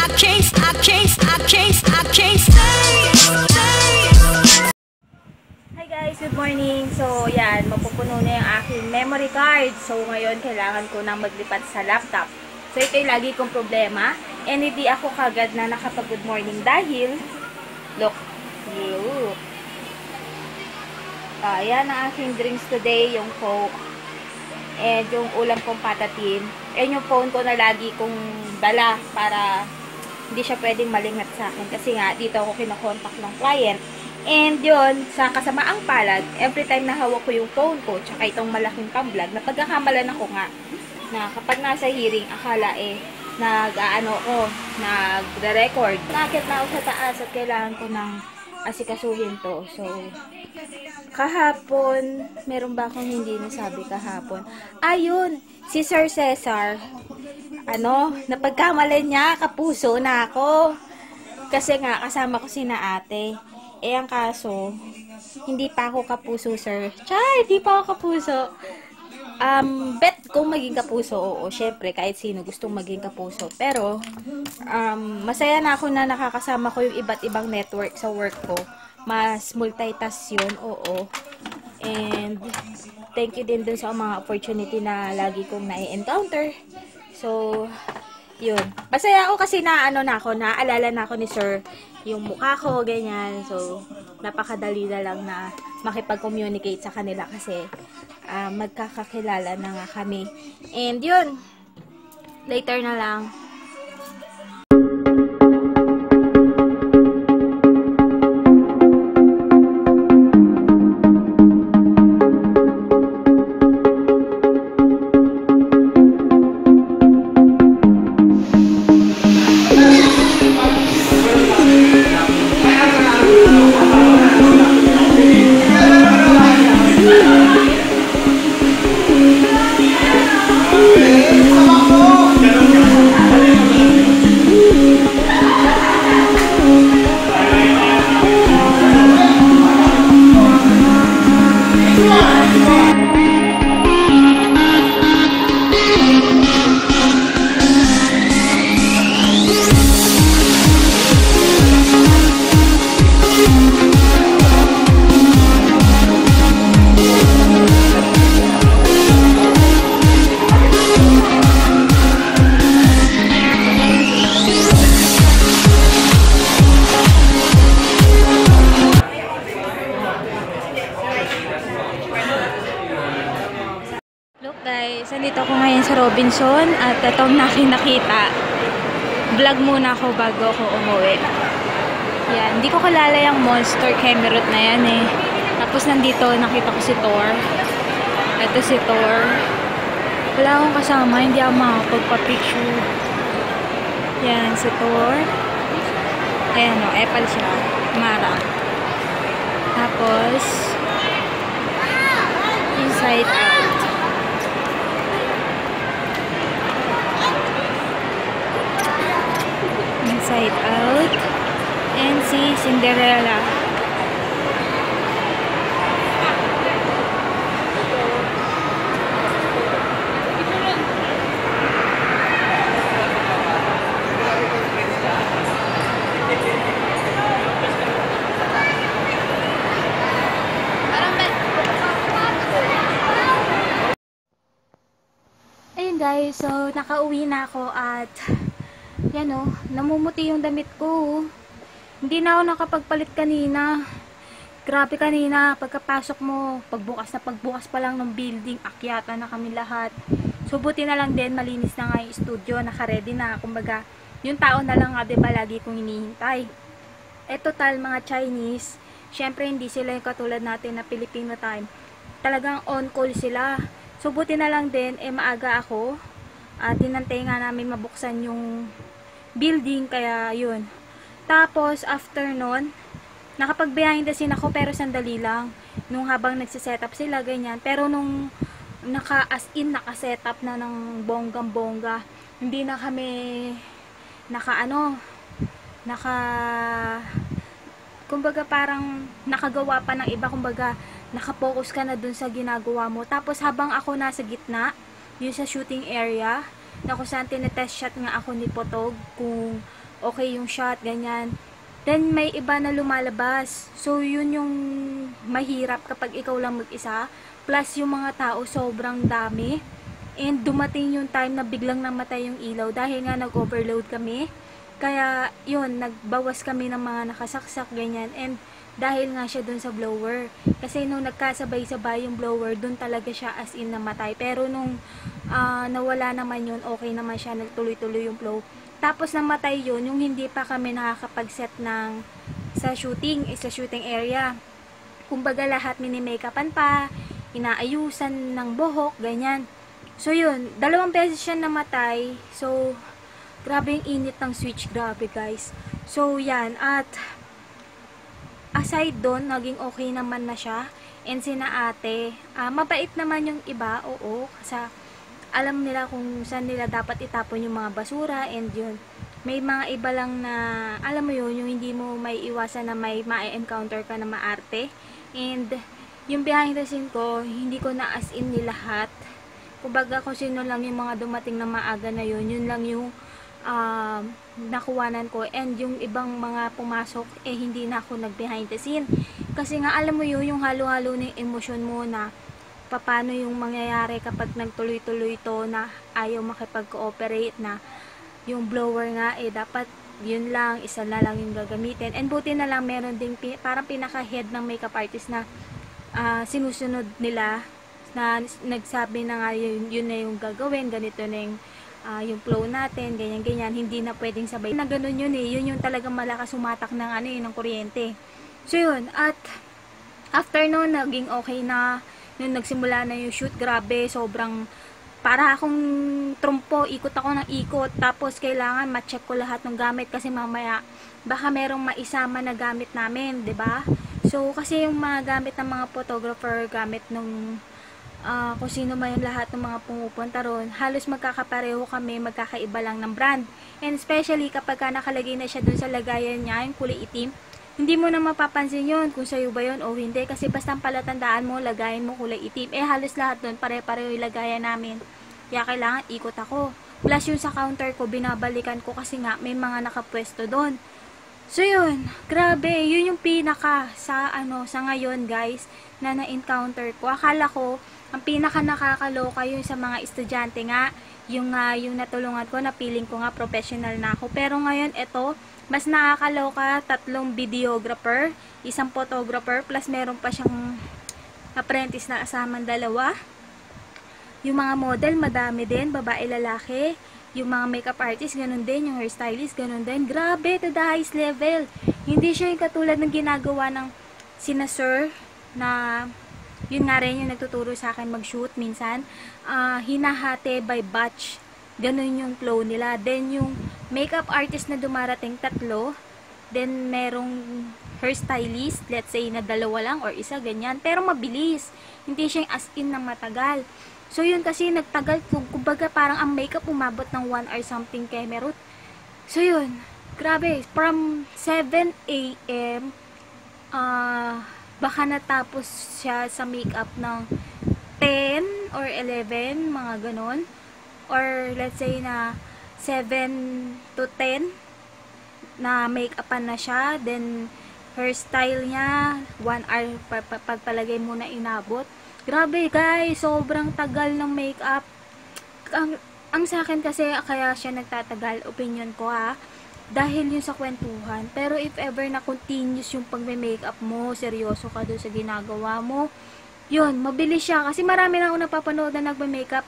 Hi guys, good morning. So, yan, mapupuno na yung aking memory card. So, ngayon, kailangan ko nang maglipat sa laptop. So, ito yung lagi kong problema. And hindi ako kagad na nakapag-good morning dahil, look, yan ang aking drinks today, yung Coke. And yung ulam kong patatin. And yung phone ko na lagi kong dala para hindi siya pwedeng malingat sa akin. Kasi nga, dito ako kinokontak ng client. And yun, sa kasamaang palad, every time na hawak ko yung phone ko, tsaka itong malaking pang-vlog, napagkakamalan ako nga na kapag nasa hearing, akala nagre-record. Nakakit na ako sa taas at kailangan ko ng asikasuhin to. So, kahapon, meron ba akong hindi nasabi kahapon? Ayun, si Sir Cesar, napagkamalan niya, kapuso na ako. Kasi nga, kasama ko sina ate. Eh, ang kaso, hindi pa ako kapuso, sir. Hindi pa ako kapuso. Bet kung maging kapuso, oo, syempre, kahit sino gustong maging kapuso. Pero, masaya na ako na nakakasama ko yung iba't ibang network sa work ko. Mas multitask yun, oo. And, thank you din dun sa mga opportunity na lagi kong na-encounter. So, yun. Masaya ako kasi naalala na ako ni sir yung mukha ko, ganyan. So, napakadali na lang na makipag-communicate sa kanila kasi magkakakilala na nga kami. And yun, later na lang. Nandito ako ngayon sa Robinson at itong nakita. Vlog muna ako bago ako umuwi. Yan, hindi ko kalala yung Monster Camerot na yan eh. Tapos nandito, nakita ko si Thor. Ito si Thor. Wala akong kasama, hindi ako makapagpa-picture. Yan, si Thor. Ayan o, Epal siya. Mara. Tapos, Inside Out. Inside Out, and si Cinderella. Ayun guys, so nakauwi na ako at yan o, namumuti yung damit ko. Hindi na ako nakapagpalit kanina. Grabe kanina, pagkapasok mo, pagbukas pa lang ng building, akyata na kami lahat. So, buti na lang din, malinis na nga yung studio, naka-ready na. Kumbaga, yung tao na lang nga, diba, lagi kong hinihintay. Total, mga Chinese, syempre hindi sila yung katulad natin na Filipino time. Talagang on-call sila. So, buti na lang din, maaga ako. At dinantay nga namin mabuksan yung building, kaya yun. Tapos, after nun, nakapag-behind the scene ako, pero sandali lang. Nung habang nagsisetup sila, ganyan. Pero nung naka-setup na ng bonggang-bongga, hindi na kami kumbaga parang nakagawa pa ng iba, kumbaga nakapokus ka na dun sa ginagawa mo. Tapos habang ako nasa gitna, yun sa shooting area, na kung saan tinetest shot nga ako ni Potog kung okay yung shot, ganyan. Then, may iba na lumalabas. So, yun yung mahirap kapag ikaw lang mag-isa. Plus, yung mga tao sobrang dami. And, dumating yung time na biglang namatay yung ilaw dahil nga nag-overload kami. Kaya, yun, nagbawas kami ng mga nakasaksak, ganyan. And, dahil nga siya dun sa blower. Kasi nung nagkasabay-sabay yung blower, dun talaga siya as in namatay. Pero nung nawala naman yun, okay naman siya, nagtuloy-tuloy yung flow. Tapos namatay yun, yung hindi pa kami nakakapag-set ng sa shooting area. Kumbaga lahat mini-makeupan pa, inaayusan ng buhok, ganyan. So yun, 2 beses siya namatay. So, grabe yung init ng switch, grabe guys. So yan, at aside doon, naging okay naman na siya. And sina ate, mabait naman yung iba, oo, kasi alam nila kung saan nila dapat itapon yung mga basura, and yun. May mga iba lang na, alam mo yun, yung hindi mo may iwasan na may ma-encounter ka na maarte. And, yung behind the scene ko, hindi ko na as in nilahat. Kumbaga kung sino lang yung mga dumating na maaga na yun lang yung nakuwanan ko. And yung ibang mga pumasok, hindi na ako nag behind the scene. Kasi nga, alam mo yun, yung halo-halo ng emosyon mo na paano yung mangyayari kapag nagtuloy-tuloy to na ayaw makipag-cooperate, na yung blower nga dapat yun lang, isa na lang yung gagamitin. And buti na lang meron ding parang pinaka-head ng makeup artist na sinusunod nila, na nagsabi na nga yun na yung gagawin, ganito na yung flow natin, ganyan-ganyan, hindi na pwedeng sabay na ganun yun yun yung talagang malakas sumatak ng ng kuryente. So yun, at after nun, naging okay na. Nung nagsimula na yung shoot, grabe, sobrang para akong trumpo, ikot ako ng ikot, tapos kailangan ma-check ko lahat ng gamit kasi mamaya baka merong maisama na gamit namin, 'di ba? So kasi yung mga gamit ng mga photographer, gamit nung kung sino man yung lahat ng mga pumupunta ron, halos magkakapareho kami, magkakaiba lang ng brand. And especially kapag nakalagay na siya dun sa lagayan niya, yung kulay itim, hindi mo na mapapansin yun kung sa'yo ba yun o hindi. Kasi basta palatandaan mo, lagayan mo kulay itim. Halos lahat doon, pare-pareho yung lagayan namin. Kaya kailangan ikot ako. Plus yung sa counter ko, binabalikan ko kasi nga may mga nakapwesto doon. So yun, grabe, yun yung pinaka sa ngayon guys, na na-encounter ko. Akala ko, ang pinaka nakakaloka yung sa mga estudyante nga, yung natulungan ko, na feeling ko nga professional na ako. Pero ngayon, ito, mas nakakaloka, 3 videographer, 1 photographer, plus meron pa siyang apprentice na kasamang 2. Yung mga model, madami din, babae, lalaki. Yung mga makeup artist, ganun din. Yung hairstylist, ganun din. Grabe, to the highest level. Hindi siya yung katulad ng ginagawa ng sina sir, na yun nga rin yung nagtuturo sa akin mag-shoot minsan. Hinahati by batch. Ganun yung flow nila. Then yung makeup artist na dumarating 3, then merong hairstylist, let's say na 2 lang or 1, ganyan. Pero mabilis. Hindi siya as in na matagal. So yun kasi nagtagal, kumbaga parang ang makeup umabot ng 1 hour something kay Merut. So yun, grabe, from 7 AM, baka natapos siya sa makeup ng 10 or 11, mga ganon. Or let's say na 7 to 10 na make-upan na siya. Then hairstyle niya 1 hour pagpalagay mo na inabot. Grabe guys, sobrang tagal ng make-up. Ang sa akin kasi kaya siya nagtatagal, opinion ko dahil yun sa kwentuhan. Pero if ever na continuous yung pagme-makeup mo, seryoso ka doon sa ginagawa mo, yun, mabilis siya. Kasi marami na ako napapanood na nagme-makeup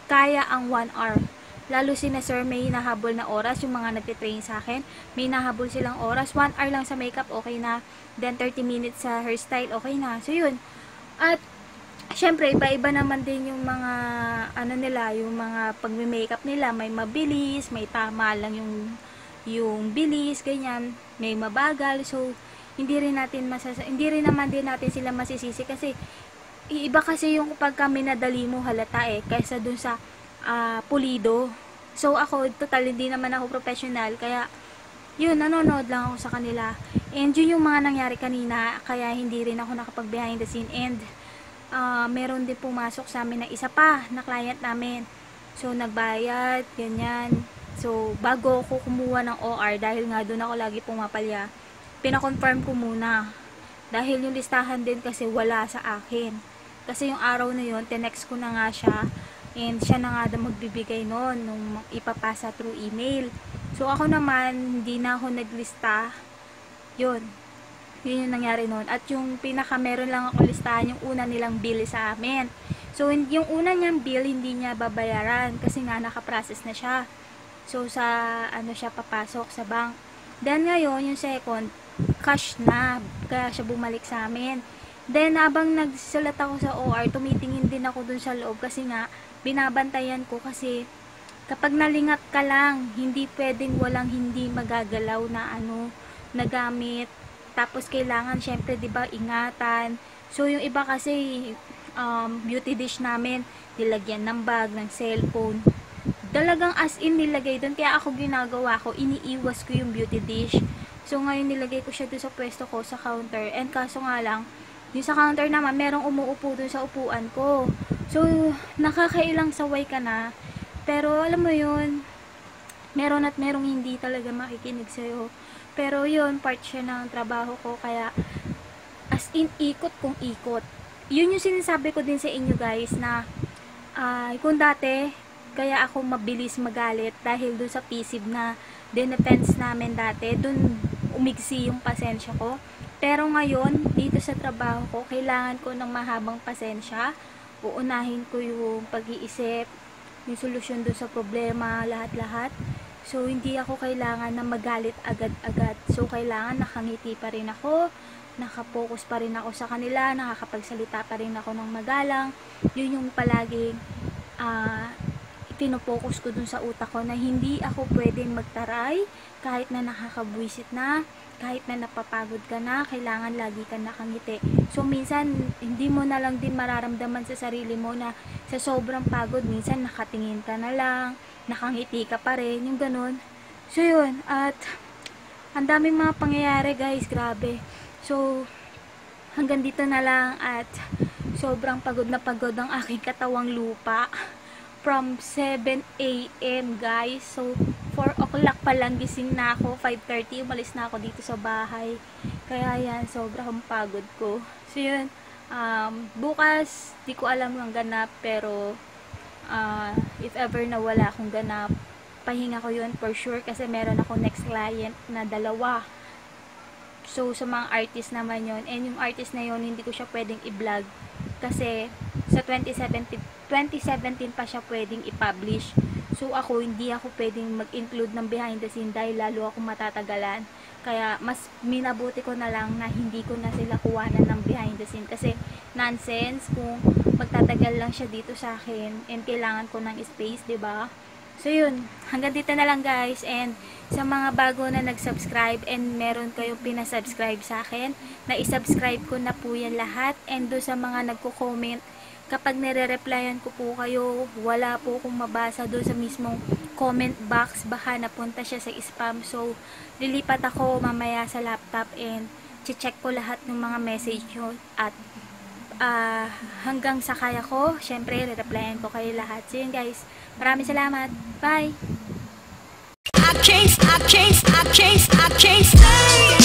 kaya ang 1 hour. Lalo sina sir, may hinahabol na oras. Yung mga nagtitrain sa akin, may hinahabol silang oras. 1 hour lang sa makeup, okay na. Then 30 minutes sa hairstyle, okay na. So yun. At syempre, iba-iba naman din yung mga nila, yung mga pagme-makeup nila. May mabilis, may tama lang yung bilis, ganyan. May mabagal. So hindi rin naman din natin sila masisisi kasi iba kasi yung pagka minadali mo halata kaysa dun sa pulido. So ako, total hindi naman ako professional, kaya yun, nanonood lang ako sa kanila. And yun yung mga nangyari kanina, kaya hindi rin ako nakapag behind the scene. And meron din pumasok sa amin na isa pa na client namin. So nagbayad, ganyan. So, bago ako kumuha ng OR, dahil nga doon ako lagi pumapalya, pinakonfirm ko muna. Dahil yung listahan din kasi wala sa akin. Kasi yung araw na yun, tinext ko na nga siya, and siya na nga daw magbibigay noon nung ipapasa through email. So, ako naman, hindi na ako naglista. Yun yung nangyari noon. At yung meron lang ako listahan, yung una nilang bill sa amin. So, yung una niyang bill, hindi niya babayaran kasi nga nakaprocess na siya. So, sa siya papasok sa bank. Then, ngayon, yung second, cash na. Kaya siya bumalik sa amin. Then, habang nagsulat ako sa OR, tumitingin din ako dun sa loob kasi nga, binabantayan ko kasi kapag nalingat ka lang, hindi pwedeng walang hindi magagalaw na na gamit. Tapos, kailangan, syempre, diba, ingatan. So, yung iba kasi, beauty dish namin, nilagyan ng bag, ng cellphone. Talagang as in nilagay doon. Kaya ako ginagawa ko, iniiwas ko yung beauty dish. So ngayon nilagay ko siya doon sa pwesto ko sa counter. And kaso nga lang, yung sa counter naman, merong umuupo doon sa upuan ko. So nakakailang saway ka na. Pero alam mo yun, meron at merong hindi talaga makikinig sa'yo. Pero yun, part siya ng trabaho ko. Kaya as in, ikot kung ikot. Yun yung sinasabi ko din sa inyo guys na kung dati, kaya ako mabilis magalit dahil doon sa PSIB na dinefense namin dati, doon umigsi yung pasensya ko. Pero ngayon, dito sa trabaho ko, kailangan ko ng mahabang pasensya. Uunahin ko yung pag-iisip, yung solusyon doon sa problema, lahat-lahat. So, hindi ako kailangan na magalit agad-agad. So, kailangan nakangiti pa rin ako, nakapokus pa rin ako sa kanila, nakakapagsalita pa rin ako ng magalang. Yun yung palaging pinopokus ko dun sa utak ko na hindi ako pwedeng magtaray kahit na nakakabwisit na, kahit na napapagod ka na, kailangan lagi ka nakangiti. So minsan hindi mo na lang din mararamdaman sa sarili mo na sa sobrang pagod, minsan nakatingin ka na lang, nakangiti ka pa rin, yung ganun. So yun, at ang daming mga pangyayari guys, grabe. So hanggang dito na lang, at sobrang pagod na pagod ang aking katawang lupa. From 7 AM guys. So 4 o'clock pa lang gising na ako. 5:30 umalis na ako dito sa bahay. Kaya yan, sobrang pagod ko. So yun, bukas di ko alam ang ganap, pero if ever na wala akong ganap, pahinga ko yun for sure kasi meron ako next client na 2. So sa mga artist naman yun, and yung artist na yun hindi ko siya pwedeng i-vlog kasi sa 2017 pa siya pwedeng i-publish. So ako, hindi ako pwedeng mag-include ng behind the scene dahil lalo ako matatagalan. Kaya mas minabuti ko na lang na hindi ko na sila kuwanan ng behind the scene kasi nonsense kung magtatagal lang siya dito sa akin and kailangan ko ng space, 'di ba? So yun, hanggang dito na lang guys, and sa mga bago na nag-subscribe and meron kayong pinasubscribe sa akin, na i-subscribe ko na po yan lahat. And do sa mga nagko-comment, kapag nire-replyan ko po kayo, wala po akong mabasa doon sa mismong comment box, baka napunta siya sa spam. So lilipat ako mamaya sa laptop and check ko lahat ng mga message nyo, at hanggang sa kaya ko, syempre re-replyan ko kayo lahat. So yun guys, maraming salamat, bye. I can't stay.